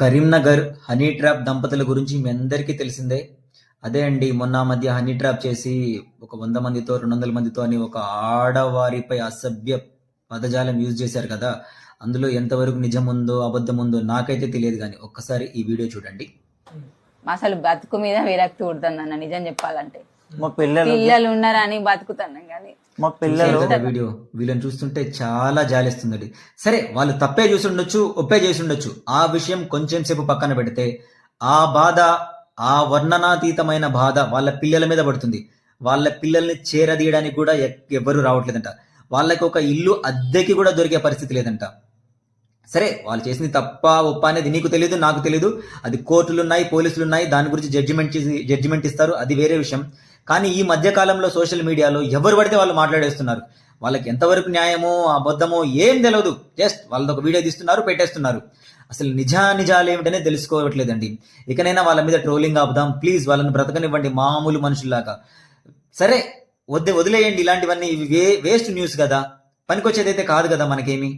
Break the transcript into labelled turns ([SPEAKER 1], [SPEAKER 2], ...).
[SPEAKER 1] Karimnagar honey trap దంపతుల గురించి మీ అందరికీ తెలిసిందే. అదే అండి, మొన్న మధ్య హనీ ట్రాప్ చేసి ఒక 100 మందితో 200 మందితో అని ఒక ఆడవారిపై అసభ్య పదజాలం యూజ్ చేశారు కదా. అందులో ఎంతవరకు నిజం ఉందో అబద్ధం ఉందో నాకైతే తెలియదు, కానీ ఒక్కసారి ఈ వీడియో చూడండి.
[SPEAKER 2] అసలు బతుకు మీద విరక్తి పుడుతుంది అన్న, నిజం చెప్పాలంటే.
[SPEAKER 3] మా పిల్లలు
[SPEAKER 2] పిల్లలు ఉన్నారని బతుకుతున్నాం కానీ
[SPEAKER 3] మా పిల్లలు
[SPEAKER 1] చూశారు కదా వీడియో, వీళ్ళని చూస్తుంటే చాలా జాలిస్తుందండి. సరే, వాళ్ళు తప్పే చూసి ఉండొచ్చు, ఒప్పే చేసి ఉండొచ్చు. ఆ విషయం కొంచెం సేపు పక్కన పెడితే ఆ బాధ, ఆ వర్ణనాతీతమైన బాధ వాళ్ళ పిల్లల మీద పడుతుంది. వాళ్ళ పిల్లల్ని చేరదీయడానికి కూడా ఎవ్వరూ రావట్లేదంట. వాళ్ళకి ఒక ఇల్లు అద్దెకి కూడా దొరికే పరిస్థితి లేదంట. సరే, వాళ్ళు చేసింది తప్ప ఒప్ప అనేది నీకు తెలియదు, నాకు తెలియదు. అది కోర్టులు ఉన్నాయి, పోలీసులు ఉన్నాయి, దాని గురించి జడ్జిమెంట్ ఇస్తారు, అది వేరే విషయం. కానీ ఈ మధ్య కాలంలో సోషల్ మీడియాలో ఎవరు పడితే వాళ్ళు మాట్లాడేస్తున్నారు. వాళ్ళకి ఎంతవరకు న్యాయమో అబద్ధమో ఏం తెలియదు. జస్ట్ వాళ్ళది ఒక వీడియో తీస్తున్నారు, పెట్టేస్తున్నారు. అసలు నిజాలు ఏమిటనే తెలుసుకోవట్లేదండి. ఇకనైనా వాళ్ళ మీద ట్రోలింగ్ ఆపుదాం ప్లీజ్. వాళ్ళని బ్రతకనివ్వండి మామూలు మనుషుల్లాగా. సరే, వదిలేయండి ఇలాంటివన్నీ. ఇవి వేస్ట్ న్యూస్ కదా, పనికొచ్చేదైతే కాదు కదా మనకేమి.